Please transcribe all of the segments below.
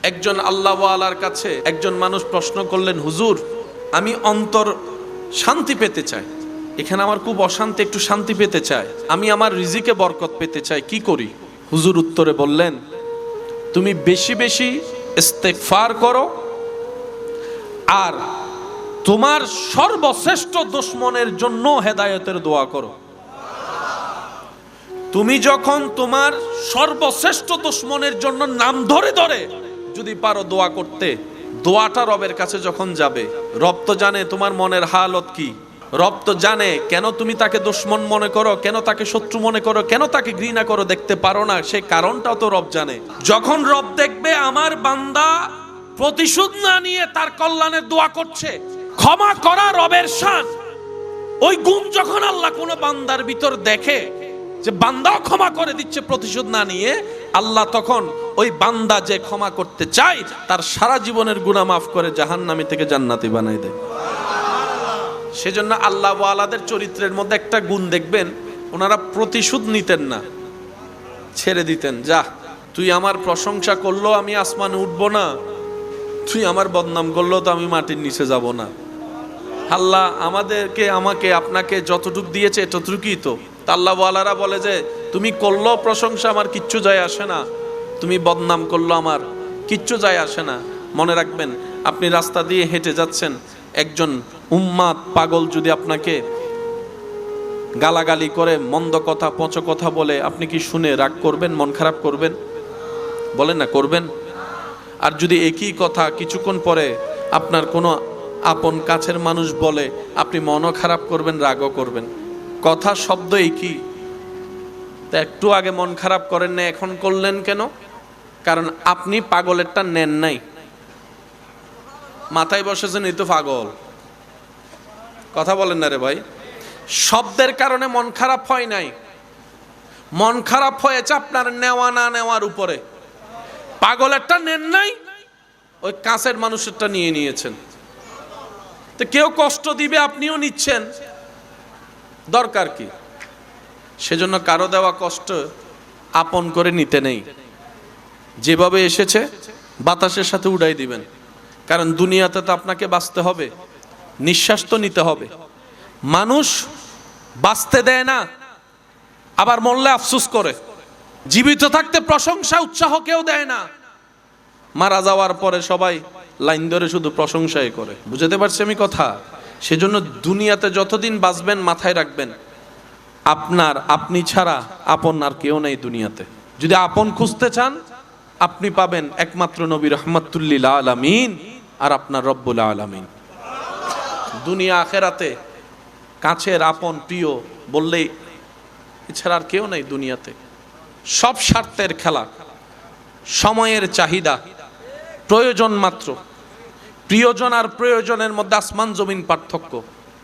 একজন আল্লাহওয়ালার কাছে একজন মানুষ প্রশ্ন করলেন, হুজুর আমি অন্তর শান্তি পেতে চাই, এখানে আমার খুব অশান্তি, একটু শান্তি পেতে চাই, আমি আমার রিজিকে বরকত পেতে চাই, কি করি? হুজুর উত্তরে বললেন, তুমি বেশি বেশি ইস্তেগফার করো আর তোমার সর্বশ্রেষ্ঠ দুশমনের জন্য হেদায়েতের দোয়া করো। তুমি যখন তোমার সর্বশ্রেষ্ঠ দুশমনের জন্য নাম ধরে ধরে যদি পারো দোয়া করতে, দোয়াটা রবের কাছে যখন যাবে, রব তো জানে তোমার মনের হালত কি, রব তো জানে কেন তুমি তাকে দুশমন মনে করো, কেন তাকে শত্রু মনে করো, কেন তাকে ঘৃণা করো, দেখতে পারো না, সে কারণটাও তো রব জানে। যখন রব দেখবে আমার বান্দা প্রতিশোধ না নিয়ে তার কল্যাণের দোয়া করছে, ক্ষমা করা রবের শান, ওই গুণ যখন আল্লাহ কোন বান্দার ভিতর দেখে যে বান্দাও ক্ষমা করে দিচ্ছে প্রতিশোধ না নিয়ে, আল্লাহ তখন ওই বান্দা যে ক্ষমা করতে চায় তার সারা জীবনের গুনাহ মাফ করে জাহান্নামী থেকে জান্নাতি বানাই দেয়। সেজন্য আল্লাহ ওয়ালাদের চরিত্রের মধ্যে একটা গুণ দেখবেন, ওনারা প্রতিশোধ নিতেন না, ছেড়ে দিতেন, যা তুই আমার প্রশংসা করলো আমি আসমানে উঠবো না, তুই আমার বদনাম করলো তো আমি মাটির নিচে যাব না। আল্লাহ আমাকে আপনাকে যতটুকু দিয়েছে ততটুকুই তো। আল্লাহ ওয়ালারা বলে যে তুমি করলো প্রশংসা আমার কিচ্ছু যায় আসে না, তুমি বদনাম করলো আমার কিচ্ছু যায় আসে না। মনে রাখবেন, আপনি রাস্তা দিয়ে হেঁটে যাচ্ছেন, একজন উম্মাদ পাগল যদি আপনাকে গালাগালি করে, মন্দ কথা পচ কথা বলে, আপনি কি শুনে রাগ করবেন, মন খারাপ করবেন? বলেন না, করবেন? আর যদি একই কথা কিছুক্ষণ পরে আপনার কোনো আপন কাছের মানুষ বলে, আপনি মনও খারাপ করবেন, রাগও করবেন, কথা শব্দ একই। তা একটু আগে মন খারাপ করেন না, এখন করলেন কেন? কারণ আপনি পাগলেরটা নেন নাই, মাথায় বসেছেন এই তো পাগল। কথা বলেন না রে ভাই। শব্দের কারণে মন খারাপ হয় নাই, মন খারাপ হয়েছে আপনার নেওয়া না নেওয়ার উপরে। পাগলেরটা নেন নাই, ওই কাছের মানুষেরটা নিয়ে নিয়েছেন। তো কেউ কষ্ট দিবে, আপনিও নিচ্ছেন, দরকার কি? সেজন্য কারো দেওয়া কষ্ট আপন করে নিতে নেই, যেভাবে এসেছে বাতাসের সাথে উড়াই দিবেন। কারণ দুনিয়াতে তো আপনাকে বাঁচতে হবে, নিঃশ্বাস তো নিতে হবে। মানুষ বাঁচতে দেয় না, আবার মরলে আফসোস করে, জীবিত থাকতে প্রশংসা উৎসাহ কেউ দেয় না, মারা যাওয়ার পরে সবাই লাইন ধরে শুধু প্রশংসাই করে। বুঝতে পারছি আমি কথা? সেজন্য দুনিয়াতে যতদিন বাঁচবেন মাথায় রাখবেন, আপনি ছাড়া আপন আর কেউ নেই দুনিয়াতে। যদি আপন খুঁজতে চান, আপনি পাবেন একমাত্র নবী রহমাতুল্লিল আলামিন আর আপনার রব্বুল আলামিন। দুনিয়া আখেরাতে কাছের আপন প্রিয় বললেই এছাড়া আর কেউ নেই দুনিয়াতে। সব স্বার্থের খেলা, সময়ের চাহিদা, প্রয়োজন মাত্র। প্রিয়জন আর প্রয়োজনের মধ্যে আসমান জমিন পার্থক্য।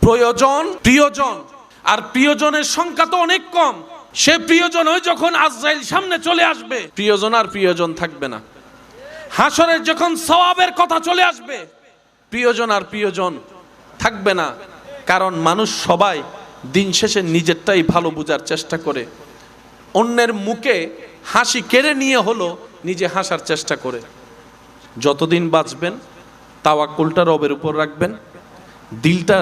প্রিয়জন আর প্রিয়জনের সংখ্যা তো অনেক কম। সে প্রিয়জন ওই যখন আজরাইল সামনে চলে আসবে, প্রিয়জন আর প্রিয়জন থাকবে না। হাসরের যখন সওয়াবের কথা চলে আসবে, প্রিয়জন আর প্রিয়জন থাকবে না। কারণ মানুষ সবাই দিন শেষে নিজেরটাই ভালো বোঝার চেষ্টা করে, অন্যের মুখে হাসি কেড়ে নিয়ে হলো নিজে হাসার চেষ্টা করে। যতদিন বাঁচবেন তাওয়াক্কুলটা রবের উপর রাখবেন, দিলটা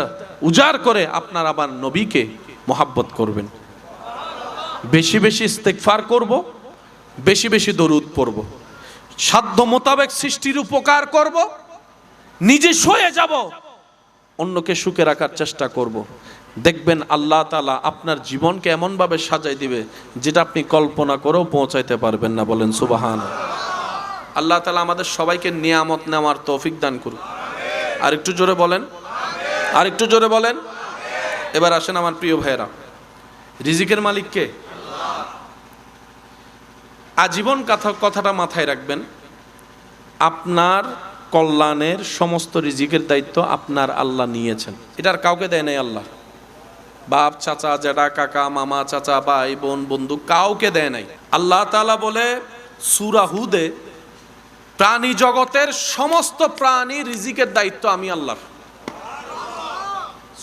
উজাড় করে আপনার আবার নবীকে মোহাব্বত করবেন। বেশি বেশি ইস্তেগফার করব, বেশি বেশি দরুদ পড়ব, সাধ্য মোতাবেক সৃষ্টির উপকার করব, নিজে সয়ে যাব, অন্যকে সুখে রাখার চেষ্টা করব। দেখবেন আল্লাহ তাআলা আপনার জীবনকে এমনভাবে সাজাই দিবে যেটা আপনি কল্পনা করেও পৌঁছাইতে পারবেন না। বলেন সুবহানাল্লাহ। আল্লাহ তাআলা আমাদের সবাইকে নিয়ামত নেওয়ার তৌফিক দান করুন। আর একটু জোরে বলেন, আর একটু জোরে বলেন। এবার আসেন আমার প্রিয় ভাইয়েরা, রিজিকের মালিক কে? আজীবন কথাটা মাথায় রাখবেন, আপনার কল্যাণের সমস্ত রিজিকের দায়িত্ব আপনার আল্লাহ নিয়েছেন। এটার কাউকে দেয় নাই আল্লাহ। বাপ, চাচা, জেঠা, কাকা, মামা, চাচা, ভাই, বোন, বন্ধু কাউকে দেয় নাই। আল্লাহ তাআলা বলে সূরা হুদে, প্রাণী জগতের সমস্ত প্রাণী রিজিকের দায়িত্ব আমি আল্লাহর।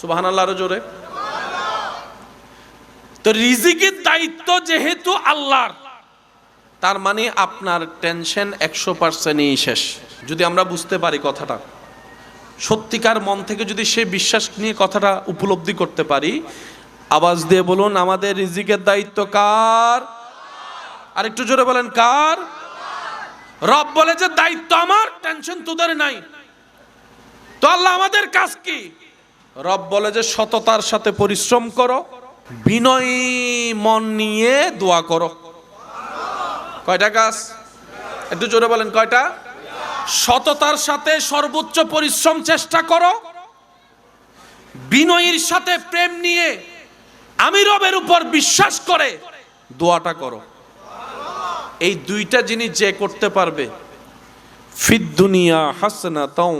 সুবহানাল্লাহ, আরো জোরে। তো রিজিকের দায়িত্ব যেহেতু আল্লাহর, তার মানে আপনার টেনশন 100%ই শেষ। যদি আমরা বুঝতে পারি কথাটা, সত্যিকার মন থেকে যদি সে বিশ্বাস নিয়ে কথাটা উপলব্ধি করতে পারি, আওয়াজ দিয়ে বলুন, আমাদের রিজিকের দায়িত্ব কার? আর একটু জোরে বলেন, কার? রব বলে যে দায়িত্ব আমার, টেনশন তোদের নাই। তো আল্লাহ আমাদের কাজ কি? রব বলে যে সততার সাথে পরিশ্রম করো, বিনয়ী মন নিয়ে দোয়া করো। কয়টা কাজ? একটু জোরে বলেন, কয়টা? সততার সাথে সর্বোচ্চ পরিশ্রম চেষ্টা করো, বিনয়ীর সাথে প্রেম নিয়ে আমি রবের উপর বিশ্বাস করে দোয়াটা করো। এই দুইটা জিনিস যে করতে পারবে, ফিদ দুনিয়া হাসনাতাও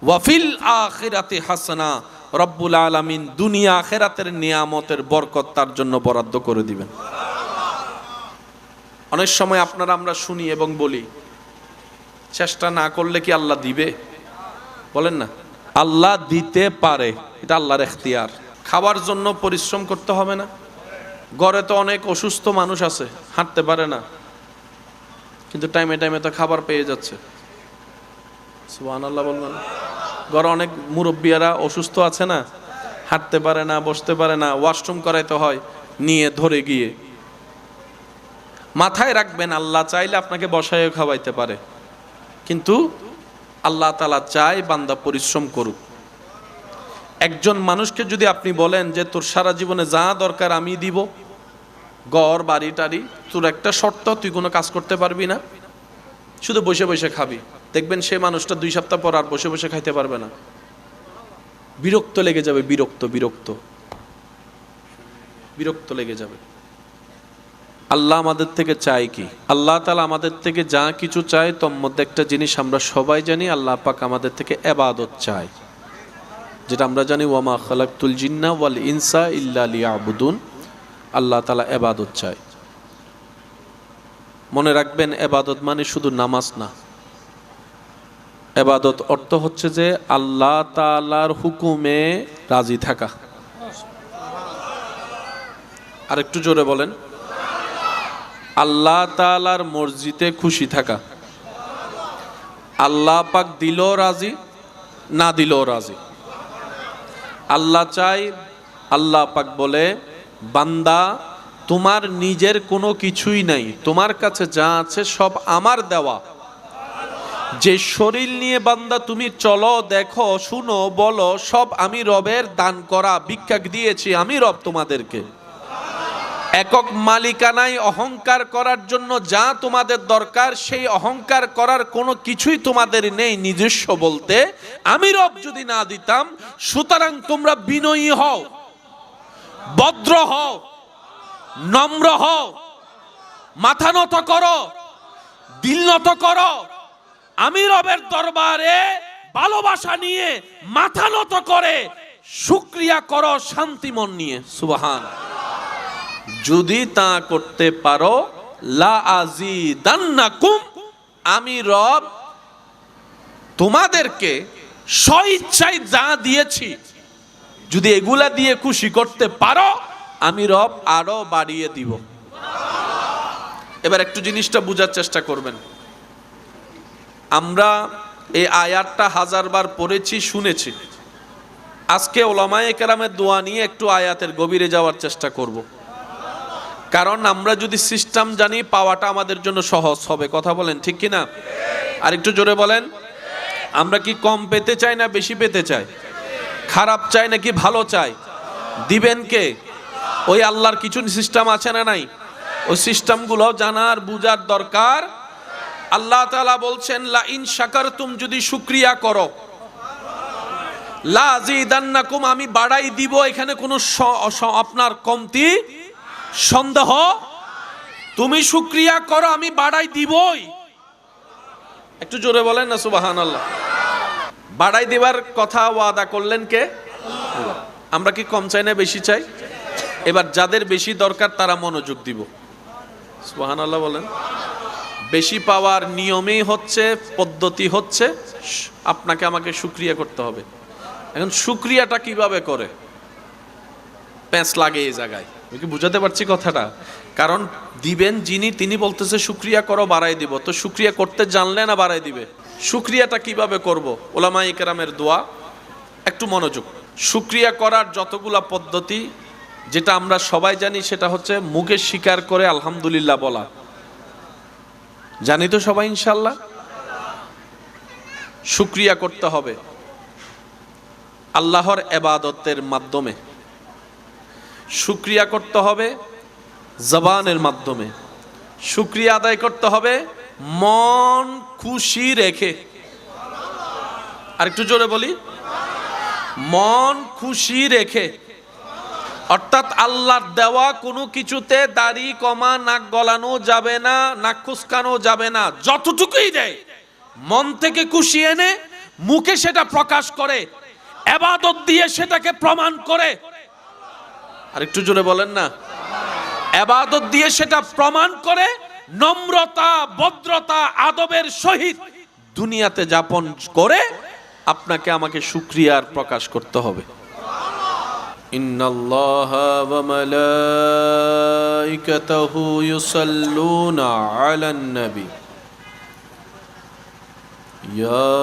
ওয়া ফিল আখিরাতি হাসনা, রব্বুল আলামিন দুনিয়া আখিরাতের নিয়ামতের বরকত তার জন্য বরাদ্দ করে দিবেন। অনেক সময় আপনারা আমরা শুনি এবং বলি, চেষ্টা না করলে কি আল্লাহ দিবে? বলেন না, আল্লাহ দিতে পারে, এটা আল্লাহর এখতিয়ার। খাবার জন্য পরিশ্রম করতে হবে না? ঘরে তো অনেক অসুস্থ মানুষ আছে, হাঁটতে পারে না, কিন্তু টাইমে টাইমে তো খাবার পেয়ে যাচ্ছে। সুবহানাল্লাহ বলবেন। ঘরে অনেক মুরব্বিয়ারা অসুস্থ আছে না, হাঁটতে পারে না, বসতে পারে না, ওয়াশরুম করাইতে হয় নিয়ে ধরে গিয়ে। মাথায় রাখবেন, আল্লাহ চাইলে আপনাকে বসায় খাওয়াইতে পারে, কিন্তু আল্লাহ তাআলা চায় বান্দা পরিশ্রম করুক। একজন মানুষকে যদি আপনি বলেন যে তোর সারা জীবনে যা দরকার আমি দিব, ঘর বাড়ি টাড়ি, তোর একটা শর্ত, তুই কোনো কাজ করতে পারবি না, শুধু বসে বসে খাবি, দেখবেন সে মানুষটা 2 সপ্তাহ পর আর বসে বসে খাইতে পারবে না, বিরক্ত লেগে যাবে, বিরক্ত লেগে যাবে। আল্লাহ আমাদের থেকে চায় কি? আল্লাহ তাআলা আমাদের থেকে যা কিছু চায় তোর মধ্যে একটা জিনিস আমরা সবাই জানি, আল্লাহ পাক আমাদের থেকে ইবাদত চায়, যেটা আমরা জানি ওয়ামা খালাকতুল জিন্না ওয়াল ইনসা ইল্লা লিয়াবুদুন। আল্লাহ তাআলা ইবাদত চায়। মনে রাখবেন, ইবাদত মানে শুধু নামাজ না। ইবাদত অর্থ হচ্ছে যে আল্লাহ তাআলার হুকুমে রাজি থাকা। আর একটু জোরে বলেন, আল্লাহ তাআলার মর্জিতে খুশি থাকা। আল্লাহ পাক দিলেও রাজি, না দিলেও রাজি। আল্লাহ চাই, আল্লাহ পাক বলে বান্দা তোমার নিজের কোনো কিছুই নাই, তোমার কাছে যা আছে সব আমার দেওয়া। যে শরীর নিয়ে বান্দা তুমি চলো, দেখো, শুনো, বলো, সব আমি রবের দান করা, ভিক্ষা দিয়েছি আমি রব তোমাদেরকে। একক মালিকানায় অহংকার করার জন্য যা তোমাদের দরকার, সেই অহংকার করার কোনো কিছুই তোমাদের নেই নিজস্ব বলতে, আমি রব যদি না দিতাম। সুতরাং তোমরা বিনয়ী হও, ভদ্র হও, নম্র হও, মাথা নত করো, দিল নত করো, আমি রবের দরবারে ভালোবাসা নিয়ে মাথা নত করে শুকরিয়া করো শান্তি মন নিয়ে। সুবহান। যদি তা করতে পারো, লা আজিদান্নাকুম, আমি রব তোমাদেরকে স্বইচ্ছায় যা দিয়েছি, যদি এগুলা দিয়ে খুশি করতে পারো, আমি রব আরো বাড়িয়ে দিব। এবার একটু জিনিসটা বোঝার চেষ্টা করবেন। আমরা এই আয়াতটা 1000 বার পড়েছি, শুনেছি। আজকে উলামায়ে কেরামের দোয়া নিয়ে একটু আয়াতের গভীরে যাওয়ার চেষ্টা করব, কারণ আমরা যদি সিস্টেম জানি, পাওয়াটা আমাদের জন্য সহজ হবে। কথা বলেন, ঠিক কিনা? আর একটু জোরে বলেন। আমরা কি কম পেতে চাই না বেশি পেতে চাই? খারাপ চাই নাকি ভালো চাই? দিবেন কে? ওই আল্লাহর কিছু সিস্টেম আছে না নাই? ওই সিস্টেমগুলো জানার বুঝার দরকার। আল্লাহ তাআলা বলছেন, লা ইন শাকারতুম, যদি শুকরিয়া করো, লা আযীদান্নাকুম, আমি বাড়াই দিব। এখানে কোনো আপনার কমতি সন্দেহ, তুমি শুকরিয়া করো, আমি বাড়াই দিবই। একটু জোরে বলেন না সুবহানাল্লাহ। বাড়াই দিবার কথা ওয়াদা করলেন কে? আমরা কি কম চাই না বেশি চাই? এবার যাদের বেশি দরকার তারা মনোযোগ দিব। সুবহানাল্লাহ বলেন। বেশি পাওয়ার নিয়মেই হচ্ছে, পদ্ধতি হচ্ছে আপনাকে আমাকে শুকরিয়া করতে হবে। এখন শুকরিয়াটা কিভাবে করে? প্যাঁচ লাগে এই জায়গায়। আমি কি বুঝাতে পারছি কথাটা? কারণ দিবেন যিনি, তিনি বলতেছে শুকরিয়া করো, বাড়াই দিব। তো শুকরিয়া করতে জানলে না বাড়াই দিবে? শুকরিয়াটা কিভাবে করব? উলামায়ে কেরামের দোয়া, একটু মনোযোগ। শুকরিয়া করার যতগুলা পদ্ধতি, যেটা আমরা সবাই জানি সেটা হচ্ছে মুখে স্বীকার করে আলহামদুলিল্লাহ বলা। জানি তো সবাই ইনশাল্লাহ? শুকরিয়া করতে হবে আল্লাহর ইবাদতের মাধ্যমে, শুকরিয়া করতে হবে জবানের মাধ্যমে, শুকরিয়া আদায় করতে হবে মন খুশি রেখে। আর একটু জোরে বলি, মন খুশি রেখে। অর্থাৎ আল্লাহর দেওয়া কোনো কিছুতে দাড়ি কমা, নাক গলানো যাবে না, নাক খুসকানো যাবে না। যতটুকুই দেয় মন থেকে খুশি এনে মুখে সেটা প্রকাশ করে, ইবাদত দিয়ে সেটাকে প্রমাণ করে। আর একটু জোরে বলেন না, ইবাদত দিয়ে সেটা প্রমাণ করে, নম্রতা, ভদ্রতা, আদবের সহিত দুনিয়াতে যাপন করে আপনাকে আমাকে শুকরিয়ার প্রকাশ করতে হবে। ইন্নাল্লাহা ওয়া মালাইকাতাহু ইউসাল্লুনা আলান নবী ইয়া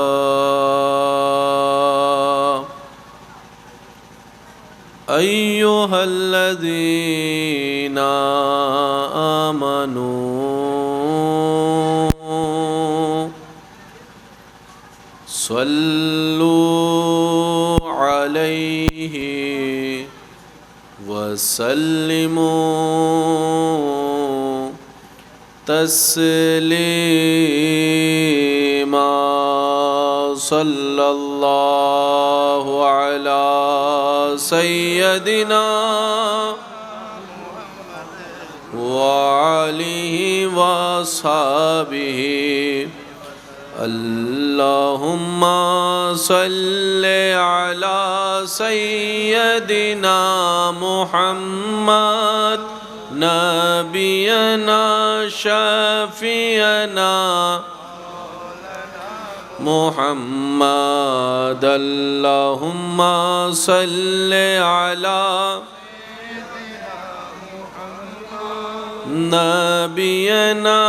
আইয়ুহাল্লাযীনা আমানু সাল্লু আলাইহি ওয়া সাল্লিমু তাসলিমা। সাল্লাল্লাহু আলা সাইয়্যিদিনা ওয়া আলিহি ওয়া সাহবিহি। আল্লাহুম্মা সাল্লি আলা সাইয়্যিদিনা মুহাম্মাদ নাবিয়ানা শাফিয়ানা মুহাম্মাদ। আল্লাহুম্মা সাল্লি আলা নাবিয়ানা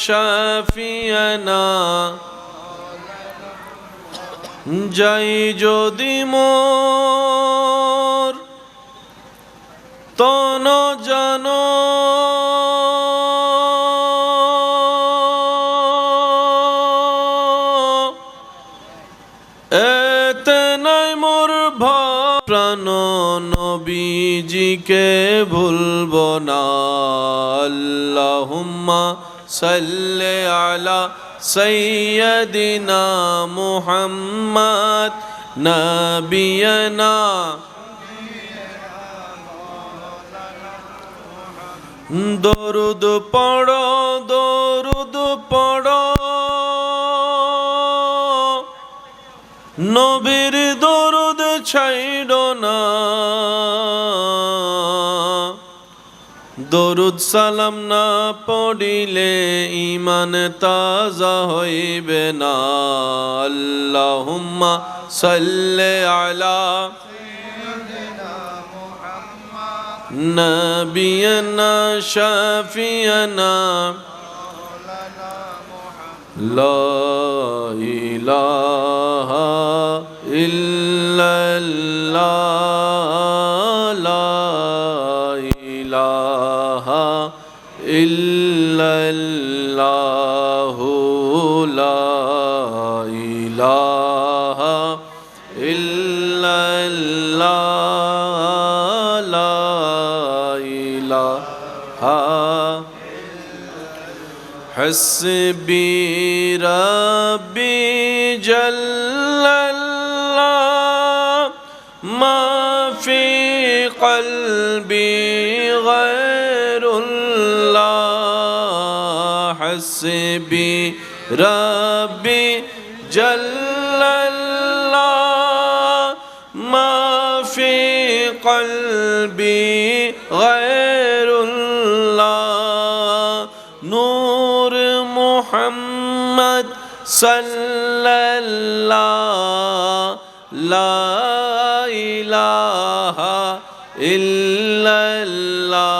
শাফিয়ানা। যাই যদি মোর তন জন এতে নাই মোর প্রাণ নবীজিকে ভুলব না। আল্লাহুম্মা সাল্লি আলা সাইয়্যিদিনা মুহাম্মাদ নাবিয়ানা। দরুদ পড়ো, দরুদ পড়ো, নবীর দরুদ ছাইড়ো না। দরুদ সালাম না পড়িলে ঈমান তাজা হইবে না। আল্লাহুম্মা সাল্লি আলা নাবিয়ানা শাফিয়ানা। লা ইলাহা ইল্লাল্লাহ, লা ইলাহা ইল্লাল্লাহু, লা ইলাহা ইল্লাল্লাহ, লা ইলাহা। হাসবি রাব্বি জাল্লাল্লাহ মা ফি কলবি গায়রুল্লাহ। হাসবি রাব্বি জাল্লাল্লাহ মা ফি কলবি গায়রুল্লাহ। নূর মুহাম্মদ সাল্লাল্লাহ, লা ইলাহা ইল্লাল্লাহ,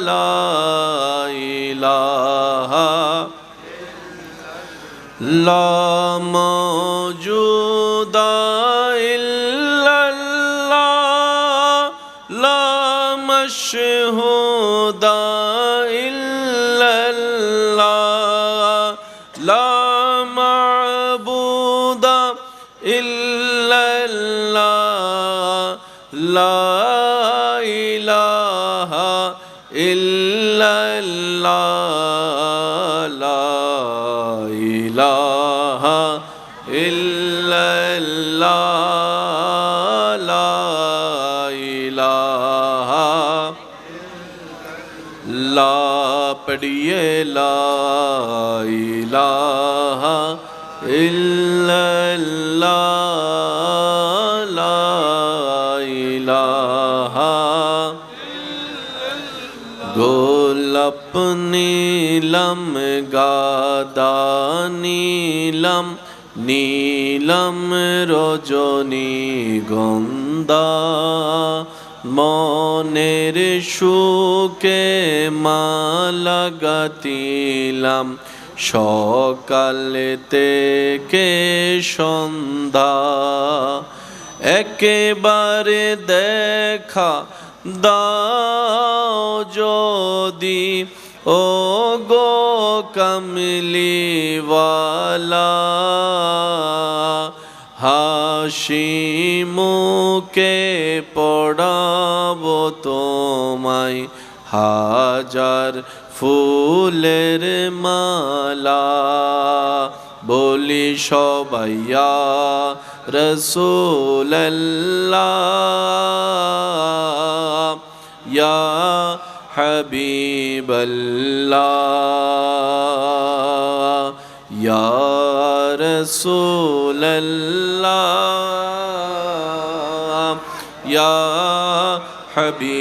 লা ইলাহা লা মাওজুদা ইল্লাল্লাহ লা মাশহুদা ইল্লাল্লাহ লা মা'বুদা ইল্লাল্লাহ লা ইলাহা ইল্লাল্লাহ লা ইলাহা ইল্লাল্লাহ লা ইলাহা লা পড়িয়ে লা ইলাহা ইল্লাল্লাহ লা ইলাহা গোলাপ নীলম গাদা নীলম নীলম রজনী গন্ধা মনের সুকে মালা গাতিলাম সকাল থেকে সন্ধ্যা একেবারে দেখা দাও যদি ও গো কমলিওয়ালা হাসি মুখে পড়াবো তোমায় হাজার ফুলের মালা বলি সবাই ইয়া রাসূলুল্লাহ ইয়া হাবিবাল্লাহ ইয়া রাসূলুল্লাহ ইয়া হাবিবাল্লাহ।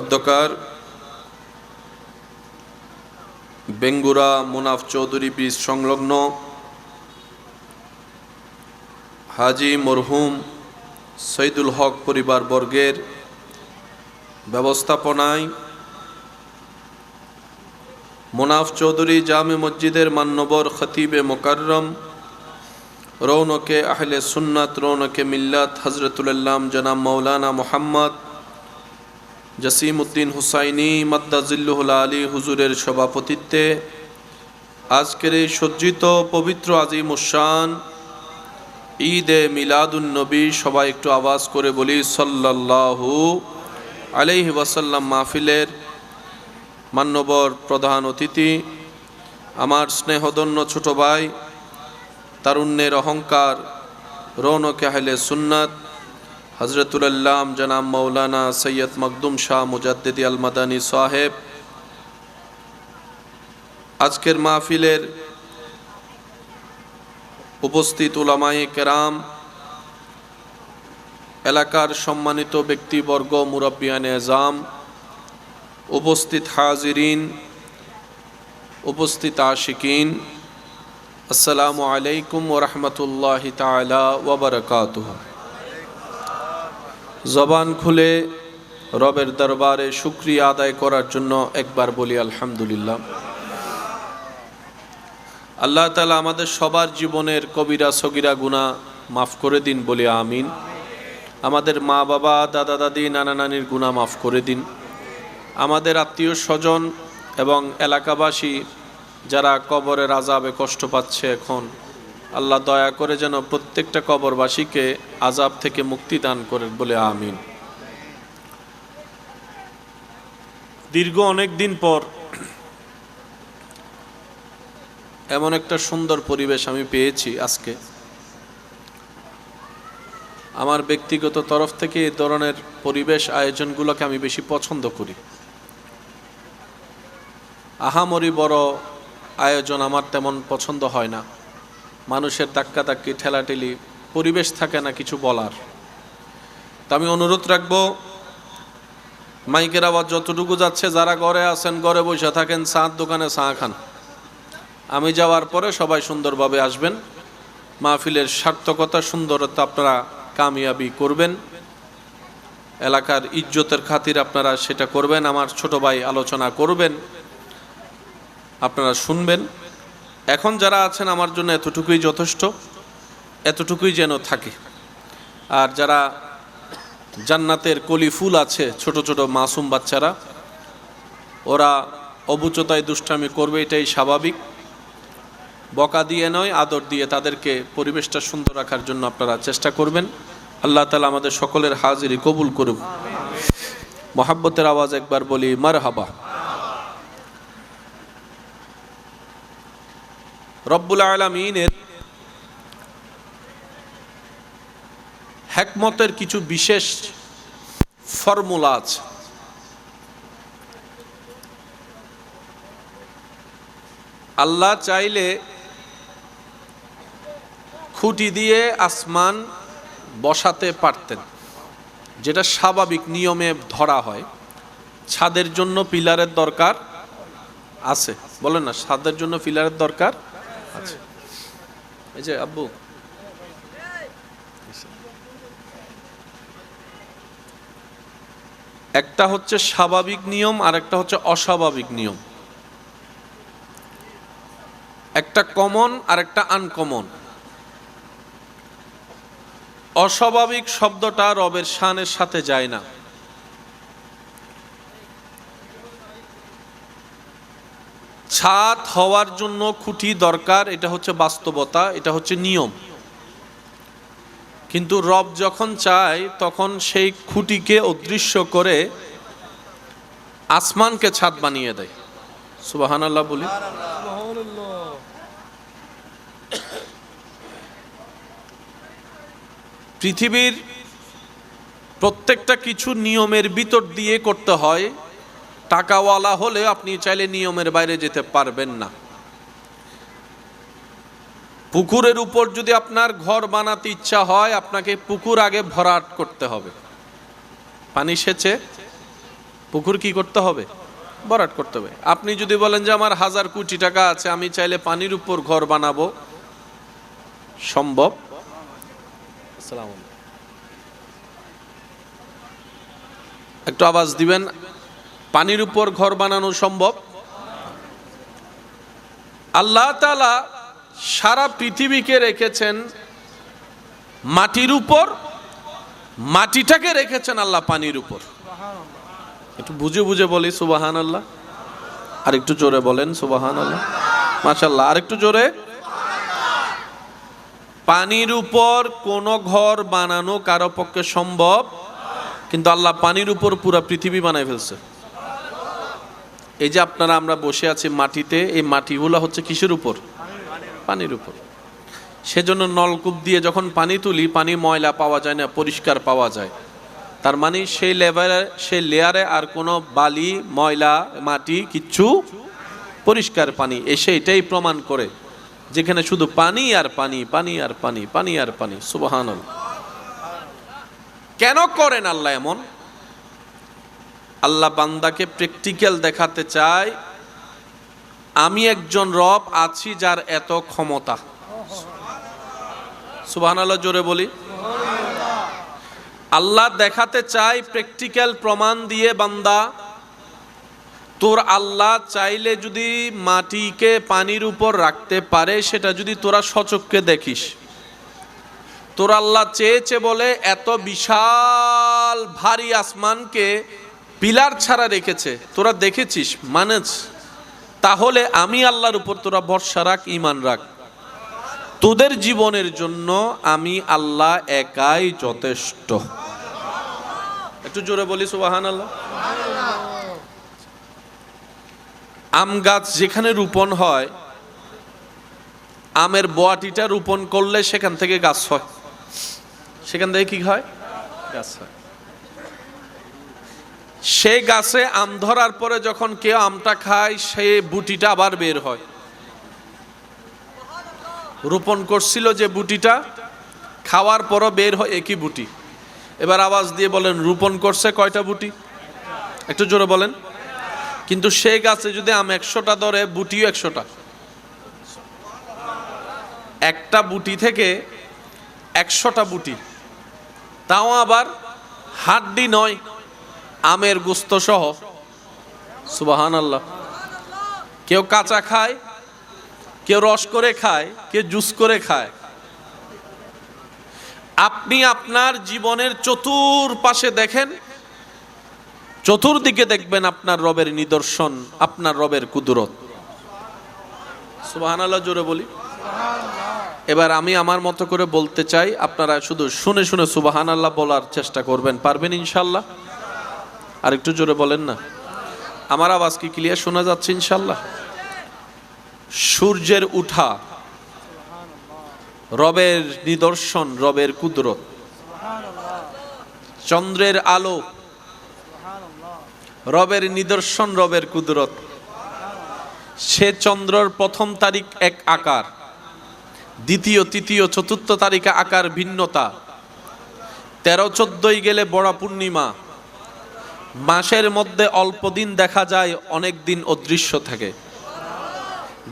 অধ্যকার বেঙ্গুরা মুনাফ চৌধুরী ব্রিজ সংলগ্ন হাজী মরহুম সৈদুল হক পরিবার বর্গের ব্যবস্থাপনায় মুনাফ চৌধুরী জামে মসজিদের মান্যবর খতিবে মোকাররম রৌনকে আহলে সুন্নাত রৌনকে মিল্লাত হযরতুল আল্লাম জনাব মাওলানা মুহাম্মদ জসিমউদ্দিন হুসাইনি মাদ্দাজিল্লুহুল আলী হুজুরের সভাপতিত্বে আজকের এই সজ্জিত পবিত্র আজিমুশ-শান ঈদে মিলাদুন নবী সবাই একটু আওয়াজ করে বলি সাল্লাল্লাহু আলাইহি ওয়াসাল্লাম মাহফিলের মান্যবর প্রধান অতিথি আমার স্নেহধন্য ছোট ভাই তারুণ্যের অহংকার রৌনকে আহলে সুন্নাত হযরতুল আল্লাম জনাব মাওলানা সৈয়দ মখদুম শাহ মুজাদ্দিদি আল মাদানী সাহেব, আজকের মাহফিলের উপস্থিত উলামায়ে কেরাম, এলাকার সম্মানিত ব্যক্তিবর্গ, মুরব্বিয়ানে আযম, উপস্থিত হাজিরিন, উপস্থিত আশিকিন, আসসালামু আলাইকুম ওয়া রাহমাতুল্লাহি তাআলা ওয়া বারাকাতুহু। জবান খুলে রবের দরবারে শুকরিয়া আদায় করার জন্য একবার বলি আলহামদুলিল্লাহ। আল্লাহ তাআলা আমাদের সবার জীবনের কবিরা সগীরা গুনাহ মাফ করে দিন বলি আমিন। আমাদের মা বাবা, দাদা দাদি, নানা নানির গুনাহ মাফ করে দিন। আমাদের আত্মীয় স্বজন এবং এলাকাবাসী যারা কবরের আযাবে কষ্ট পাচ্ছে এখন, আল্লাহ দয়া করে যেন প্রত্যেকটা কবরবাসীকে আযাব থেকে মুক্তি দান করেন বলে আমিন। দীর্ঘ অনেক দিন পর এমন একটা সুন্দর পরিবেশ আমি পেয়েছি আজকে। আমার ব্যক্তিগত তরফ থেকে এই ধরনের পরিবেশ আয়োজনগুলোকে আমি বেশি পছন্দ করি। আহামরি বড় আয়োজন আমার তেমন পছন্দ হয় না। মানুষের ধাক্কাধাক্কি, ঠেলাঠেলি, পরিবেশ থাকে না কিছু বলার। তো আমি অনুরোধ রাখবো, মাইকের আওয়াজ যতটুকু যাচ্ছে, যারা ঘরে আছেন ঘরে বসে থাকেন, চার দোকানে চা খান। আমি যাওয়ার পরে সবাই সুন্দরভাবে আসবেন। মাহফিলের সার্থকতা, সুন্দরতা আপনারা কামিয়াবি করবেন। এলাকার ইজ্জতের খাতির আপনারা সেটা করবেন। আমার ছোট ভাই আলোচনা করবেন, আপনারা শুনবেন। এখন যারা আছেন আমার জন্য এতটুকুই যথেষ্ট, এতটুকুই যেন থাকে। আর যারা জান্নাতের কলি ফুল আছে, ছোট ছোট মাসুম বাচ্চারা, ওরা অবুচতায় দুষ্টামি করবে, এটাই স্বাভাবিক। বকা দিয়ে নয়, আদর দিয়ে তাদেরকে পরিবেশটা সুন্দর রাখার জন্য আপনারা চেষ্টা করবেন। আল্লাহ তাআলা আমাদের সকলের হাজিরি কবুল করুন। মোহাব্বতের আওয়াজ একবার বলি মারহাবা। রব্বুল আলামিনের হিকমতের কিছু বিশেষ ফর্মুলা আছে। আল্লাহ চাইলে খুঁটি দিয়ে আসমান বসাতে পারতেন, যেটা স্বাভাবিক নিয়মে ধরা হয়। ছাদের জন্য পিলারের দরকার আছে, বলেন না? ছাদের জন্য পিলারের দরকার আছে। এই যে আব্বু, একটা হচ্ছে স্বাভাবিক নিয়ম আর একটা হচ্ছে অস্বাভাবিক নিয়ম। একটা কমন আর একটা আনকমন। অস্বাভাবিক শব্দটা রবের শানের সাথে যায় না। ছাদ হওয়ার জন্য খুঁটি দরকার, এটা হচ্ছে বাস্তবতা, এটা হচ্ছে নিয়ম। কিন্তু রব যখন চায় তখন সেই খুঁটিকে অদৃশ্য করে আসমানকে ছাদ বানিয়ে দেয়। সুবহানাল্লাহ বলি। পৃথিবীর প্রত্যেকটা কিছু নিয়মের ভিতর দিয়ে করতে হয়। টাকাওয়ালা হলে আপনি চাইলে নিয়মের বাইরে যেতে পারবেন না। পুকুরের উপর যদি আপনার ঘর বানাতে ইচ্ছা হয়, আপনাকে পুকুর আগে ভরাট করতে হবে। পানি সেচে পুকুর কি করতে হবে? ভরাট করতে হবে। আপনি যদি বলেন যে আমার 1000 কোটি টাকা আছে, আমি চাইলে পানির উপর ঘর বানাবো, সম্ভব? একটু আওয়াজ দিবেন। পানির উপর ঘর বানানো সম্ভব? আল্লাহ তাআলা সারা পৃথিবীকে রেখেছেন মাটির উপর, মাটিটাকে রেখেছেন আল্লাহ পানির উপর। একটু বুঝে বুঝে বলি সুবহানাল্লাহ। আর একটু জোরে বলেন সুবহানাল্লাহ। মাশাআল্লাহ, আর একটু জোরে। পানির উপর কোনো ঘর বানানো কারো পক্ষে সম্ভব, কিন্তু আল্লাহ পানির উপর পুরো পৃথিবী বানায় ফেলছে। এই যে আপনারা আমরা বসে আছি মাটিতে, এই মাটিগুলো হচ্ছে কিসের উপর? পানির উপর। সেজন্য নলকূপ দিয়ে যখন পানি তুলি, পানি ময়লা পাওয়া যায় না, পরিষ্কার পাওয়া যায়। তার মানে সেই লেয়ারে আর কোনো বালি, ময়লা, মাটি কিচ্ছু, পরিষ্কার পানি এসে এটাই প্রমাণ করে, যেখানে শুধু পানি আর পানি, পানি আর পানি, পানি আর পানি। সুবহানাল্লাহ। কেন করেন আল্লাহ এমন? আল্লাহ বান্দাকে প্র্যাকটিক্যাল দেখাতে চায়, আমি একজন রব আছি যার এত ক্ষমতা। সুবহানাল্লাহ, জোরে বলি। আল্লাহ দেখাতে চায় প্র্যাকটিক্যাল প্রমাণ দিয়ে, বান্দা তোর আল্লাহ চাইলে যদি মাটিকে পানির উপর রাখতে পারে, সেটা যদি তোরা সচক্ষে দেখিস। তোর আল্লাহ চেয়েছে বলে এত বিশাল ভারী আসমানকে পিলার ছাড়া রেখেছে, তোরা দেখেছিস, মানেছ? তাহলে আমি আল্লাহর উপর তোরা ভরসা রাখ, ঈমান রাখ। তোদের জীবনের জন্য আমি আল্লাহ একাই যথেষ্ট। একটু জোরে বলি সুবহানাল্লাহ। আম গাছ যেখানে রোপণ হয়, আমের বয়াটিটা রোপণ করলে সেখান থেকে গাছ হয়। সেখান থেকে কি হয়? গাছ হয়। সেই গাছে আম ধরার পরে যখন কেউ আমটা খায়, সে বুটিটা আবার বের হয়। রোপণ করছিল যে বুটিটা, খাওয়ার পরও বের হয় একই বুটি। এবার আওয়াজ দিয়ে বলেন, রোপণ করছে কয়টা বুটি? একটু জোরে বলেন। কিন্তু সেই গাছে যদি আম 100টা ধরে, বুটিও 100টা। একটা বুটি থেকে 100টা বুটি, তাও আবার হাড্ডি নয়, আমের গোস্ত সহ। সুবহানাল্লাহ। কেউ কাঁচা খায়, কেউ রস করে খায়, কেউ জুস করে খায়। আপনি আপনার জীবনের চতুর্পাশে দেখেন, চতুর্দিকে দেখবেন আপনার রবের নিদর্শন, আপনার রবের কুদরত। সুবহানাল্লাহ জোরে বলি। এবার আমি আমার মতো করে বলতে চাই, আপনারা শুধু শুনে শুনে সুবহানাল্লাহ বলার চেষ্টা করবেন। পারবেন ইনশাল্লাহ? আর একটু জোরে বলেন না। আমার আওয়াজ কি ক্লিয়ার শোনা যাচ্ছে ইনশাল্লাহ? সূর্যের উঠা রবের নিদর্শন, রবের কুদরত। চন্দ্রের আলো রবের নিদর্শন, রবের কুদরত। সে চন্দ্রর প্রথম তারিখ এক আকার, দ্বিতীয়, তৃতীয়, চতুর্থ তারিখে আকার ভিন্নতা। 13-14 গেলে বড় পূর্ণিমা। মাসের মধ্যে অল্প দিন দেখা যায়, অনেক দিন অদৃশ্য থাকে।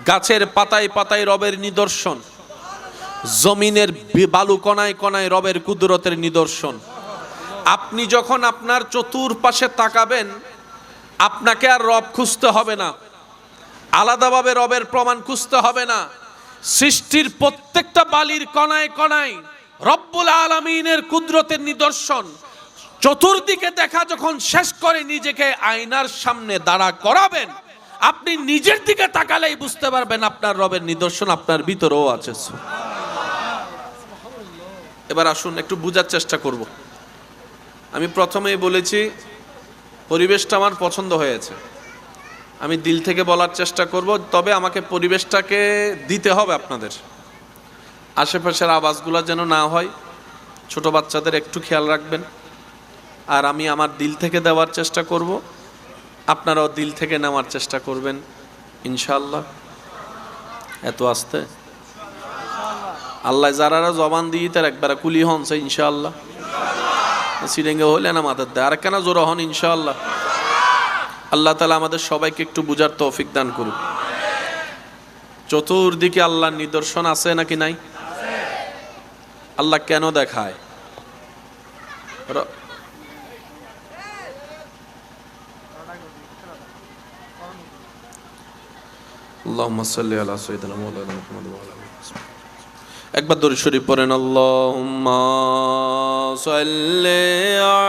গাছের পাতায় পাতায় রবের নিদর্শন, জমিনের বালু কণায় কণায় রবের কুদরতের নিদর্শন। আপনি যখন আপনার চতুর্পাশে তাকাবেন, আপনাকে আর রব খুঁজতে হবে না, আলাদাভাবে রবের প্রমাণ খুঁজতে হবে না। সৃষ্টির প্রত্যেকটা বালির কণায় কণায় রব্বুল আলামিনের কুদরতের নিদর্শন। চতুর্দিকে দেখা যখন শেষ করে নিজেকে আয়নার সামনে দাঁড়া করাবেন, আপনি নিজের দিকে তাকালেই বুঝতে পারবেন আপনার রবের নিদর্শন আপনার ভিতরেও আছে। এবার আসুন একটু বোঝার চেষ্টা করব। আমি প্রথমেই বলেছি পরিবেশটা আমার পছন্দ হয়েছে, আমি দিল থেকে বলার চেষ্টা করব। তবে আমাকে পরিবেশটাকে দিতে হবে আপনাদের, আশেপাশের আওয়াজগুলো যেন না হয়। ছোট বাচ্চাদের একটু খেয়াল রাখবেন। আর আমি আমার দিল থেকে দেওয়ার চেষ্টা করব, আপনারাও দিল থেকে নেওয়ার চেষ্টা করবেন ইনশাআল্লাহ। এত আস্তে আল্লাহ যারা জবান দিয়ে তার একবারে কুলি হনছে ইনশাআল্লাহ। সিরেঙ্গে হইলে না মাথার দেয় আর কেন জোর হন ইনশাআল্লাহ। আল্লাহ তাআলা আমাদের সবাইকে একটু বুঝার তৌফিক দান করুন। চতুর্দিকে আল্লাহর নিদর্শন আছে নাকি নাই? আল্লাহ কেন দেখায়? আল্লাহুম্মা সাল্লি আলা সাইয়্যিদিনা মাওলানা মুহাম্মদ ওয়া আলা আলিহি। একবার দরুদ শরীফ পড়েন। আল্লাহুম্মা সাল্লি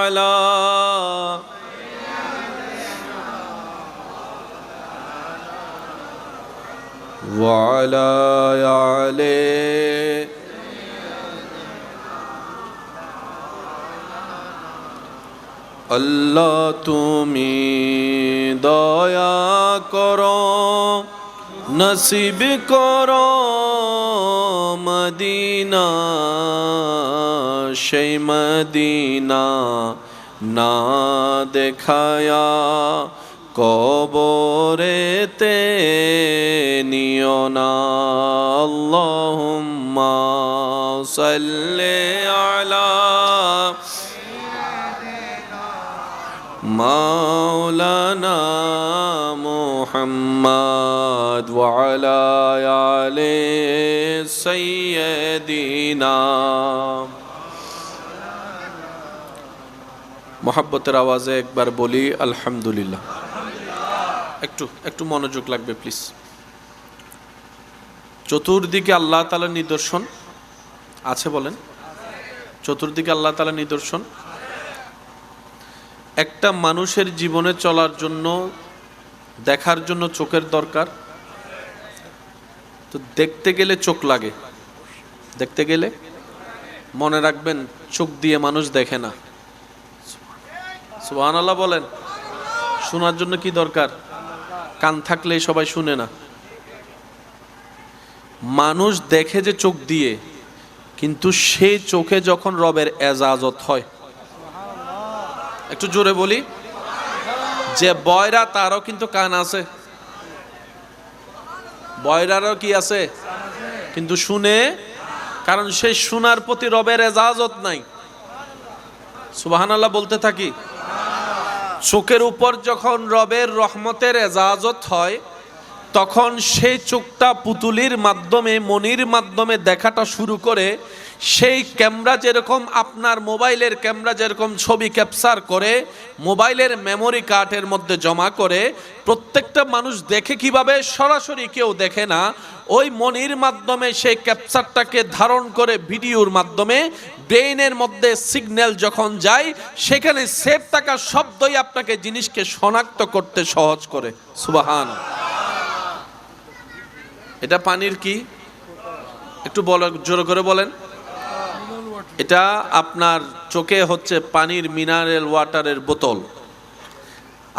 আলা ওয়া আলা আলি। আল্লাহ তুমি দয়া করো, নসিব করো মদিনা, সেই মদিনা না দেখায়া কবরেতে নিও না। আল্লাহুম্মা সাল্লি আলা মাওলানা মুহাম্মদ ওয়া আলা আলি সাইয়্যিদিনা। মোহাব্বতের আওয়াজে একবার বলি আলহামদুলিল্লাহ। একটু মনোযোগ লাগবে প্লিজ। চতুর্দিকে আল্লাহ তাআলার নিদর্শন আছে বলেন? চতুর্দিকে আল্লাহ তাআলার নিদর্শন। একটা মানুষের জীবনে চলার জন্য, দেখার জন্য চোখের দরকার। তো দেখতে গেলে চোখ লাগে, দেখতে গেলে মনে রাখবেন চোখ দিয়ে মানুষ দেখে না। সুবহানাল্লাহ বলেন। শোনার জন্য কি দরকার? কান থাকলেই সবাই শুনে না। মানুষ দেখে যে চোখ দিয়ে, কিন্তু সেই চোখে যখন রবের এজাজত হয়, একটু জোরে বলি, যে বয়রা তারও কিন্তু কান আছে, বয়রারও কি আছে, কিন্তু শুনে, কারণ সেই শোনার প্রতি রবের এজাজত নাই। সুবহানাল্লাহ বলতে থাকি। চোখের উপর যখন রবের রহমতের এজাজত হয়, তখন সেই চোখটা পুতুলির মাধ্যমে, মনির মাধ্যমে দেখাটা শুরু করে। সেই ক্যামেরা যেরকম আপনার মোবাইলের ক্যামেরা যেরকম ছবি ক্যাপচার করে মোবাইলের মেমোরি কার্ডের মধ্যে জমা করে, প্রত্যেকটা মানুষ দেখে কিভাবে, সরাসরি কেউ দেখে না, ওই মনির মাধ্যমে সেই ক্যাপচারটাকে ধারণ করে ভিডিওর মাধ্যমে ব্রেইনের মধ্যে সিগন্যাল যখন যায়, সেখানে সেভ থাকা শব্দই আপনাকে জিনিসকে শনাক্ত করতে সহজ করে। সুবহান। এটা পানির কি একটু বলেন, জোরে করে বলেন। এটা আপনার চোখে হচ্ছে পানির মিনারেল ওয়াটারের বোতল।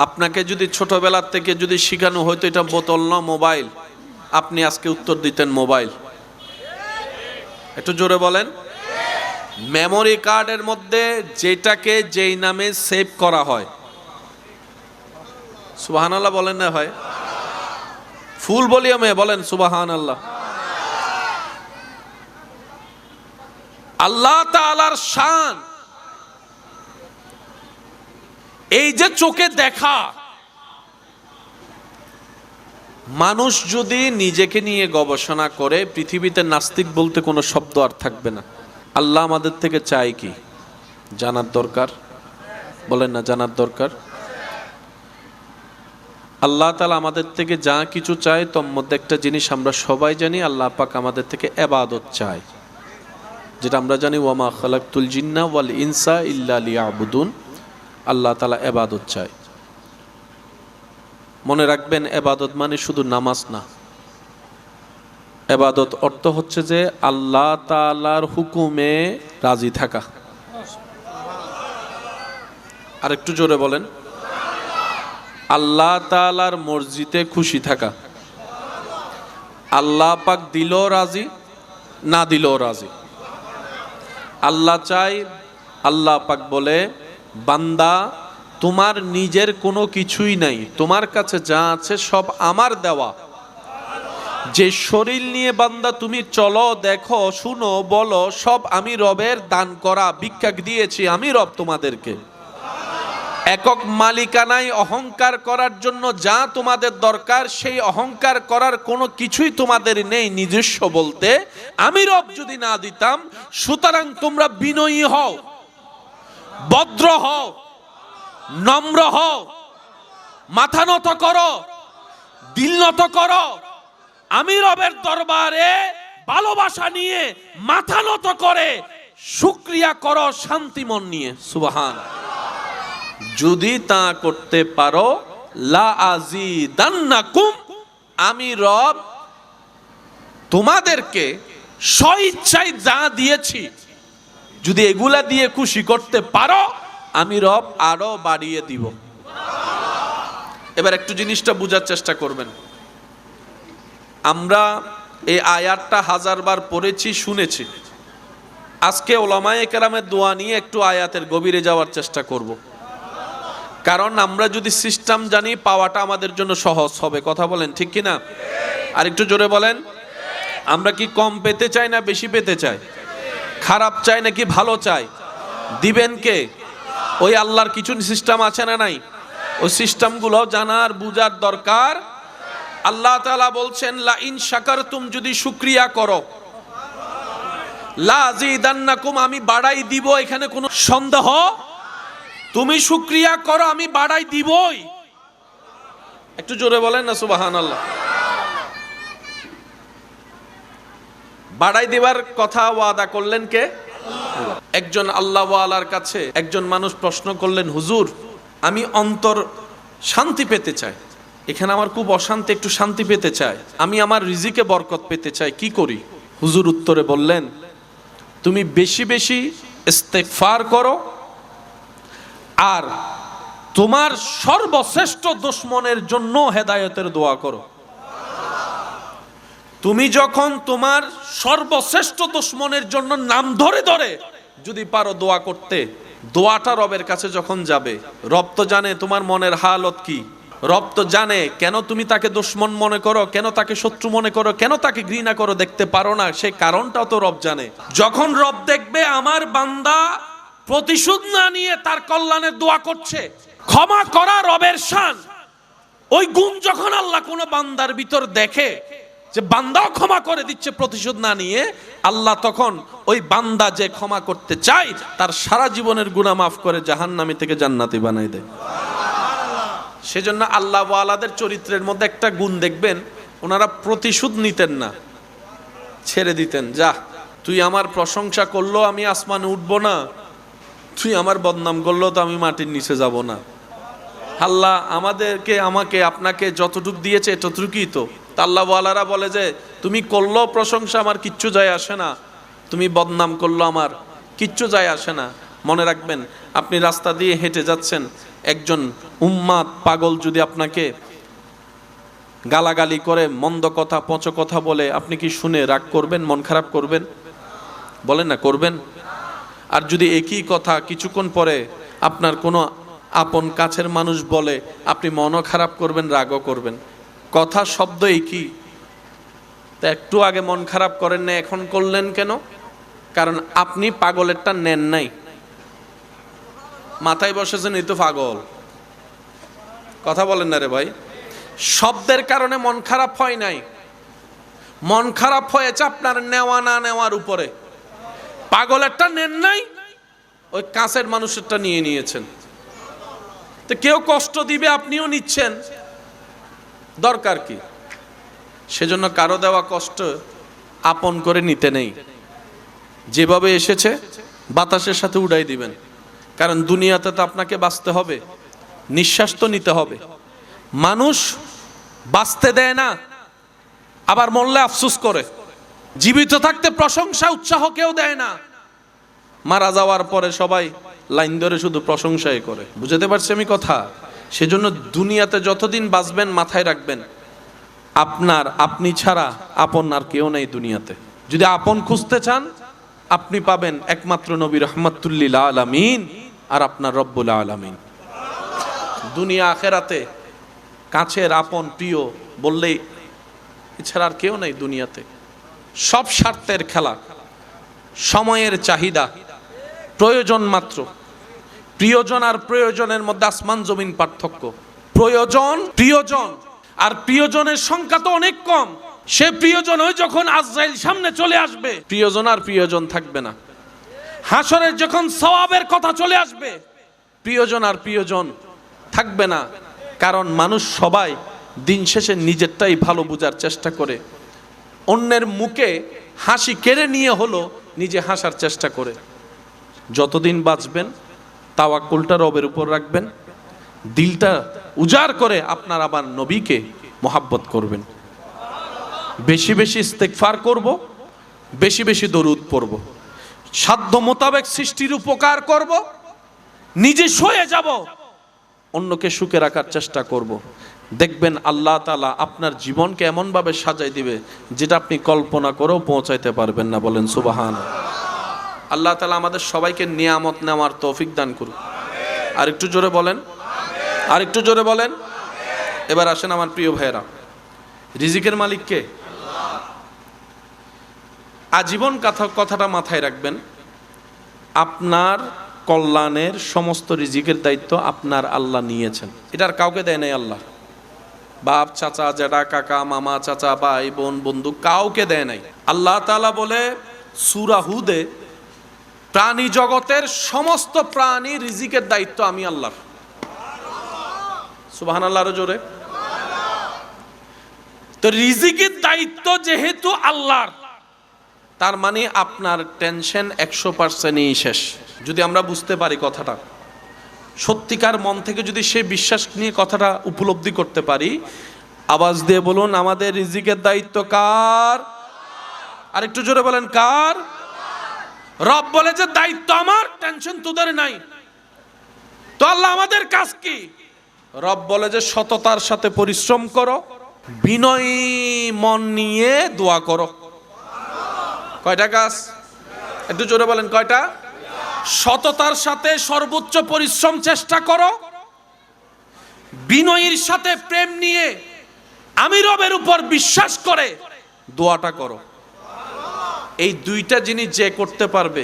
আপনাকে যদি ছোটবেলার থেকে যদি শেখানো হয়তো এটা বোতল না মোবাইল, আপনি আজকে উত্তর দিতেন মোবাইল। একটু জোরে বলেন। মেমোরি কার্ডের মধ্যে যেটাকে যেই নামে সেভ করা হয়, সুবহানাল্লাহ বলেন না হয়, ফুল ভলিউমে বলেন সুবহানাল্লাহ। আল্লাহ তাআলার শান, এই যে চোখে দেখা, মানুষ যদি নিজেকে নিয়ে গবেষণা করে, পৃথিবীতে নাস্তিক বলতে কোনো শব্দ আর থাকবে না। আল্লাহ আমাদের থেকে চায় কি? জানার দরকার, বলেন না জানার দরকার। আল্লাহ তাআলা আমাদের থেকে যা কিছু চায় তোর মধ্যে একটা জিনিস আমরা সবাই জানি, আল্লাহ পাক আমাদের থেকে ইবাদত চায়, যেটা আমরা জানি ওয়ামা খালাকতুল জিন্না ওয়াল ইনসা ইল্লা লিয়াবুদুন। আল্লাহ তাআলা ইবাদত চায়। মনে রাখবেন, ইবাদত মানে শুধু নামাজ না। ইবাদত অর্থ হচ্ছে যে আল্লাহ তাআলার হুকুমে রাজি থাকা। আর একটু জোরে বলেন। আল্লাহ তাআলার মর্জিতে খুশি থাকা। আল্লাহ পাক দিলেও রাজি, না দিলেও রাজি। আল্লাহ চাই, আল্লাহ পাক বলে বান্দা তোমার নিজের কোনো কিছুই নাই, তোমার কাছে যা আছে সব আমার দেওয়া। যে শরীর নিয়ে বান্দা তুমি চলো, দেখো, শুনো, বলো, সব আমি রবের দান করা, ভিক্ষা দিয়েছি আমি রব তোমাদেরকে। একক মালিকানায় অহংকার করার জন্য যা তোমাদের দরকার, সেই অহংকার করার কোনো কিছুই তোমাদের নেই নিজস্ব বলতে, আমি রব যদি না দিতাম। সুতরাং তোমরা বিনয়ী হও, ভদ্র হও, নম্র হও, মাথা নত করো, দিল নত করো, আমি রবের দরবারে ভালোবাসা নিয়ে মাথা নত করে শুকরিয়া করো শান্তি মন নিয়ে। সুবহান। যদি তা করতে পারো লা আজিদান্নাকুম, আমি রব তোমাদেরকে স্বইচ্ছায় যা দিয়েছি, যদি এগুলা দিয়ে খুশি করতে পারো, আমি রব আরো বাড়িয়ে দিব। এবার একটু জিনিসটা বোঝার চেষ্টা করবেন। আমরা এই আয়াতটা হাজারবার পড়েছি, শুনেছি। আজকে ওলামায়ে কেরামের দোয়া নিয়ে একটু আয়াতের গভীরে যাওয়ার চেষ্টা করব। কারণ আমরা যদি সিস্টেম জানি, পাওয়াটা আমাদের জন্য সহজ হবে। কথা বলেন ঠিক কিনা? আর একটু জোরে বলেন। আমরা কি কম পেতে চাই না বেশি পেতে চাই? খারাপ চাই নাকি ভালো চাই? দিবেন কে? ওই আল্লাহর কিছু সিস্টেম আছে না নাই? ওই সিস্টেমগুলো জানার বুঝার দরকার। আল্লাহ তাআলা বলছেন লা ইন শাকারতুম, যদি শুকরিয়া করো, লা আযীদান্নাকুম, আমি বাড়াই দিব। এখানে কোনো সন্দেহ? তুমি শুকরিয়া করো, আমি বাড়াই দিবই। একটু জোরে বলেন না সুবহানাল্লাহ। বাড়াই দিবার কথা ওয়াদা করলেন কে? একজন আল্লাহওয়ালার কাছে একজন মানুষ প্রশ্ন করলেন, হুজুর আমি অন্তর শান্তি পেতে চাই, এখানে আমার খুব অশান্তি, একটু শান্তি পেতে চাই, আমি আমার রিজিকে বরকত পেতে চাই, কি করি? হুজুর উত্তরে বললেন, তুমি বেশি বেশি ইস্তেগফার করো, আর তোমার সর্বশ্রেষ্ঠ দুশমনের জন্য হেদায়েতের দোয়া করো। তুমি যখন তোমার সর্বশ্রেষ্ঠ দুশমনের জন্য নাম ধরে ধরে যদি পারো দোয়া করতে, দোয়াটা রবের কাছে যখন যাবে, রব তো জানে তোমার মনের হালত কি, রব তো জানে কেন তুমি তাকে দুশমন মনে করো, কেন তাকে শত্রু মনে করো, কেন তাকে ঘৃণা করো, দেখতে পারো না, সেই কারণটাও তো রব জানে। যখন রব দেখবে আমার বান্দা প্রতিশোধ না নিয়ে তার কল্যাণের দোয়া করছে। ক্ষমা করা রবের শান। ওই গুণ যখন আল্লাহ কোন বান্দার ভিতর দেখে যে বান্দাও ক্ষমা করে দিচ্ছে প্রতিশোধ না নিয়ে, আল্লাহ তখন ওই বান্দা যে ক্ষমা করতে চায় তার সারা জীবনের গুনাহ মাফ করে জাহান্নামী থেকে জান্নাতি বানাই দেয়। সেজন্য আল্লাহ ওয়ালাদের চরিত্রের মধ্যে একটা গুণ দেখবেন, ওনারা প্রতিশোধ নিতেন না, ছেড়ে দিতেন। যা, তুই আমার প্রশংসা করলো আমি আসমানে উঠবো না, তুই আমার বদনাম করলো তো আমি মাটির নিচে যাব না। আল্লাহ আমাকে আপনাকে যতটুক দিয়েছে ততটুকুই তো। আল্লাহ ওয়ালারা বলে যে তুমি করলো প্রশংসা আমার কিচ্ছু যায় আসে না, তুমি বদনাম করলো আমার কিচ্ছু যায় আসে না। মনে রাখবেন, আপনি রাস্তা দিয়ে হেঁটে যাচ্ছেন, একজন উম্মাদ পাগল যদি আপনাকে গালাগালি করে, মন্দ কথা পঁচ কথা বলে, আপনি কি শুনে রাগ করবেন, মন খারাপ করবেন? বলেন না, করবেন? আর যদি একই কথা কিছুক্ষণ পরে আপনার কোনো আপন কাছের মানুষ বলে, আপনি মনও খারাপ করবেন, রাগও করবেন। কথা শব্দ একই। তা একটু আগে মন খারাপ করেন না, এখন করলেন কেন? কারণ আপনি পাগলেরটা নেন নাই, মাথায় বসেছেন এই তো পাগল। কথা বলেন না রে ভাই। শব্দের কারণে মন খারাপ হয় নাই, মন খারাপ হয়েছে আপনার নেওয়া না নেওয়ার উপরে। পাগলেরটা নেন নাই, ওই কাছের মানুষেরটা নিয়ে নিয়েছেন। তো কেউ কষ্ট দিবে, আপনিও নিচ্ছেন, দরকার কি? সেজন্য কারো দেওয়া কষ্ট আপন করে নিতে নেই। যেভাবে এসেছে বাতাসের সাথে উড়াই দিবেন। কারণ দুনিয়াতে তো আপনাকে বাঁচতে হবে, নিঃশ্বাস তো নিতে হবে। মানুষ বাঁচতে দেয় না, আবার মরলে আফসোস করে। জীবিত থাকতে প্রশংসা উৎসাহ কেউ দেয় না, মারা যাওয়ার পরে সবাই লাইন ধরে শুধু প্রশংসাই করে। বুঝতে পারছি আমি কথা? সেজন্য দুনিয়াতে যতদিন বাঁচবেন মাথায় রাখবেন, আপনি ছাড়া আপন আর কেউ নেই দুনিয়াতে। যদি আপন খুঁজতে চান, আপনি পাবেন একমাত্র নবী রহমাতুল্লিল আলামিন আর আপনার রব্বুল আলামিন। দুনিয়া আখেরাতে কাছের আপন প্রিয় বললেই এছাড়া আর কেউ নেই দুনিয়াতে। সব স্বার্থের খেলা, সময়ের চাহিদা, প্রয়োজন মাত্র। প্রিয়জন আর প্রয়োজনের মধ্যে আসমান জমিন পার্থক্য। প্রিয়জন আর প্রিয়জনের সংখ্যা তো অনেক কম। সে প্রিয়জন ওই যখন আজরাইল সামনে চলে আসবে, প্রিয়জন আর প্রিয়জন থাকবে না। হাসরের যখন সওয়াবের কথা চলে আসবে, প্রিয়জন আর প্রিয়জন থাকবে না। কারণ মানুষ সবাই দিন শেষে নিজেরটাই ভালো বোঝার চেষ্টা করে, অন্যের মুখে হাসি কেড়ে নিয়ে হলো নিজে হাসার চেষ্টা করে। যতদিন বাঁচবেন তাওয়াক্কুলটা রবের উপর রাখবেন, দিলটা উজাড় করে আপনার আবার নবীকে মোহাব্বত করবেন। বেশি বেশি ইস্তেগফার করব, বেশি বেশি দরুদ পড়ব, সাধ্য মোতাবেক সৃষ্টির উপকার করব, নিজে সয়ে যাব, অন্যকে সুখে রাখার চেষ্টা করব। দেখবেন আল্লাহ তাআলা আপনার জীবনকে এমনভাবে সাজাই দিবে যেটা আপনি কল্পনা করেও পৌঁছাইতে পারবেন না। বলেন সুবহানাল্লাহ। আল্লাহ তাআলা আমাদের সবাইকে নিয়ামত নেওয়ার তৌফিক দান করুন। আর একটু জোরে বলেন, আর একটু জোরে বলেন। এবার আসেন আমার প্রিয় ভাইয়েরা, রিজিকের মালিক কে? আজীবন কথাটা মাথায় রাখবেন। আপনার কল্যাণের সমস্ত রিজিকের দায়িত্ব আপনার আল্লাহ নিয়েছেন। এটার কাউকে দেয় নাই আল্লাহ। বাপ, চাচা, জেঠা, কাকা, মামা, চাচা, ভাই, বোন, বন্ধু কাউকে দেয় নাই। আল্লাহ তাআলা বলে সূরা হুদে, প্রাণী জগতের সমস্ত প্রাণী রিজিকের দায়িত্ব আমি আল্লাহর। সুবহানাল্লাহ, আরো জোরে। তো রিজিকের দায়িত্ব যেহেতু আল্লাহর, তার মানে আপনার টেনশন 100%ই শেষ। যদি আমরা বুঝতে পারি কথাটা, সত্যিকার মন থেকে যদি সে বিশ্বাস নিয়ে কথাটা উপলব্ধি করতে পারি, আওয়াজ দিয়ে বলুন, আমাদের রিজিকের দায়িত্ব কার? আর একটু জোরে বলেন, কার? রব বলে যে দায়িত্ব আমার, টেনশন তোদের নাই। তো আল্লাহ আমাদের কাজ কি? রব বলে যে সততার সাথে পরিশ্রম করো, বিনয়ী মন নিয়ে দোয়া করো। কয়টা কাজ? একটু জোরে বলেন, কয়টা? সততার সাথে সর্বোচ্চ পরিশ্রম চেষ্টা করো, বিনয়ীর সাথে প্রেম নিয়ে আমি রবের উপর বিশ্বাস করে দোয়াটা করো। এই দুইটা জিনিস যে করতে পারবে,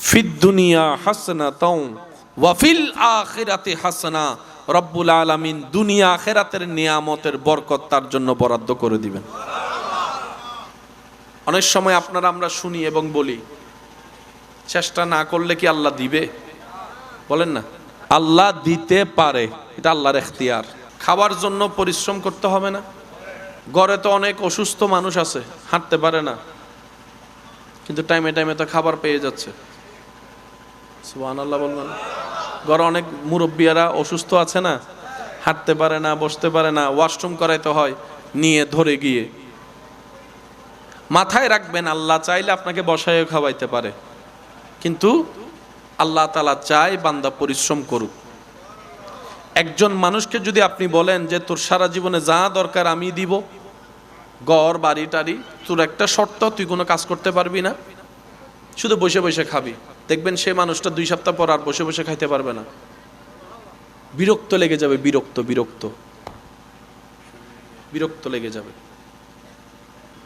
ফিদ দুনিয়া হাসনাতাও ওয়া ফিল আখিরাতি হাসানা। রব্বুল আলামিন দুনিয়া আখিরাতের নিয়ামতের বরকত তার জন্য বরাদ্দ করে দিবেন। অনেক সময় আপনারা আমরা শুনি এবং বলি, চেষ্টা না করলে কি আল্লাহ দিবে? বলেন না, আল্লাহ দিতে পারে, এটা আল্লাহর এখতিয়ার। খাওয়ার জন্য পরিশ্রম করতে হবে না? ঘরে তো অনেক অসুস্থ মানুষ আছে, হাঁটতে পারে না, কিন্তু টাইমে টাইমে তো খাবার পেয়ে যাচ্ছে। সুবহানাল্লাহ বলবেন। ঘরে অনেক মুরব্বিয়ারা অসুস্থ আছে না, হাঁটতে পারে না, বসতে পারে না, ওয়াশরুম করাইতে হয় নিয়ে ধরে গিয়ে। মাথায় রাখবেন, আল্লাহ চাইলে আপনাকে বসায় খাওয়াইতে পারে, কিন্তু আল্লাহ তাআলা চায় বান্দা পরিশ্রম করুক। একজন মানুষকে যদি আপনি বলেন যে তোর সারা জীবনে যা দরকার আমি দিব, ঘর বাড়ি টাড়ি, তোর একটা শর্ত, তুই কোনো কাজ করতে পারবি না, শুধু বসে বসে খাবি, দেখবেন সে মানুষটা 2 সপ্তাহ পর আর বসে বসে খাইতে পারবে না, বিরক্ত লেগে যাবে, বিরক্ত লেগে যাবে।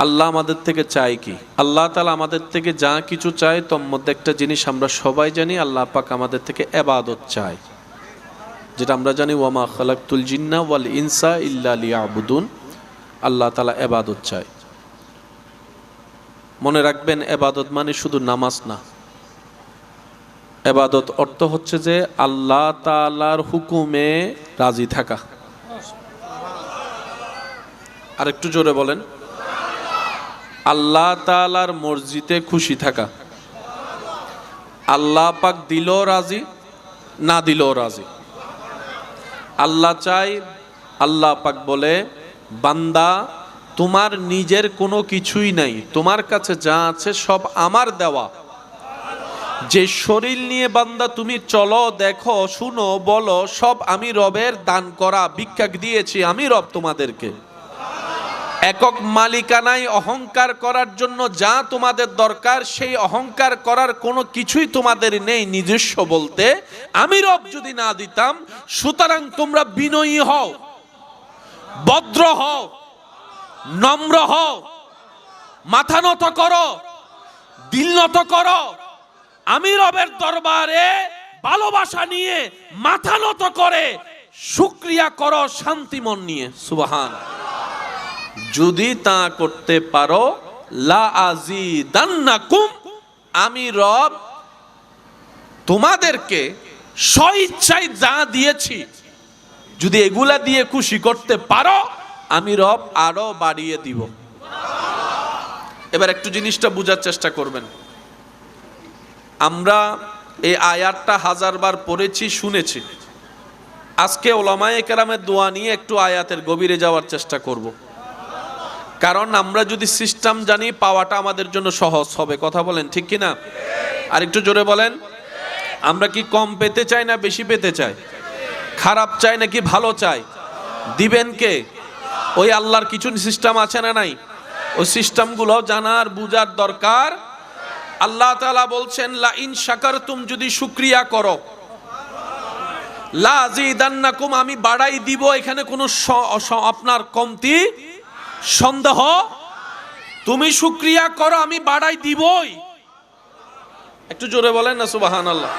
আল্লাহ আমাদের থেকে চায় কি? আল্লাহ তাআলা আমাদের থেকে যা কিছু চায় তোর মধ্যে একটা জিনিস আমরা সবাই জানি, আল্লাহ পাক আমাদের থেকে ইবাদত চায়, যেটা আমরা জানি ওয়ামা খালাকতুল জিন্না ওয়াল ইনসা ইল্লা লিয়াবুদুন। আল্লাহ তাআলা ইবাদত চায়। মনে রাখবেন, ইবাদত মানে শুধু নামাজ না। ইবাদত অর্থ হচ্ছে যে আল্লাহ তাআলার হুকুমে রাজি থাকা। আর একটু জোরে বলেন, আল্লাহ তাআলার মর্জিতে খুশি থাকা। আল্লাহ পাক দিলেও রাজি, না দিলেও রাজি। আল্লাহ চাই, আল্লাহ পাক বলে বান্দা তোমার নিজের কোনো কিছুই নাই, তোমার কাছে যা আছে সব আমার দেওয়া। যে শরীর নিয়ে বান্দা তুমি চলো, দেখো, শুনো, বলো, সব আমি রবের দান করা, ভিক্ষা দিয়েছি আমি রব তোমাদেরকে। একক মালিকানায় অহংকার করার জন্য যা তোমাদের দরকার, সেই অহংকার করার কোনো কিছুই তোমাদের নেই নিজস্ব বলতে, আমি রব যদি না দিতাম। সুতরাং তোমরা বিনয়ী হও, ভদ্র হও, নম্র হও, মাথা নত করো, দিল নত করো, আমি রবের দরবারে ভালোবাসা নিয়ে মাথা নত করে শুকরিয়া করো শান্তি মন নিয়ে। সুবহান। যদি তা করতে পারো, লা আজিদান্নাকুম, আমি রব তোমাদেরকে স্বইচ্ছায় যা দিয়েছি, যদি এগুলা দিয়ে খুশি করতে পারো, আমি রব আরো বাড়িয়ে দিব। এবার একটু জিনিসটা বোঝার চেষ্টা করবেন। আমরা এই আয়াতটা 1000 বার পড়েছি, শুনেছি। আজকে উলামায়ে কেরামের দোয়া নিয়ে একটু আয়াতের গভীরে যাওয়ার চেষ্টা করব, কারণ আমরা যদি সিস্টেম জানি, পাওয়াটা আমাদের জন্য সহজ হবে। কথা বলেন ঠিক কিনা? আর একটু জোরে বলেন। আমরা কি কম পেতে চাই না বেশি পেতে চাই? খারাপ চাই নাকি ভালো চাই? দিবেন কে? ওই আল্লাহর কিছু সিস্টেম আছে না নাই? ওই সিস্টেমগুলো জানার বুঝার দরকার। আল্লাহ তাআলা বলছেন লা ইন শাকারতুম, যদি শুকরিয়া করো, লা আজিদান্নাকুম, আমি বাড়াই দিব। এখানে কোনো আপনার কমতি সন্দেহ, তুমি শুকরিয়া করো আমি বাড়াই দিবই। একটু জোরে বলেন না সুবহানাল্লাহ।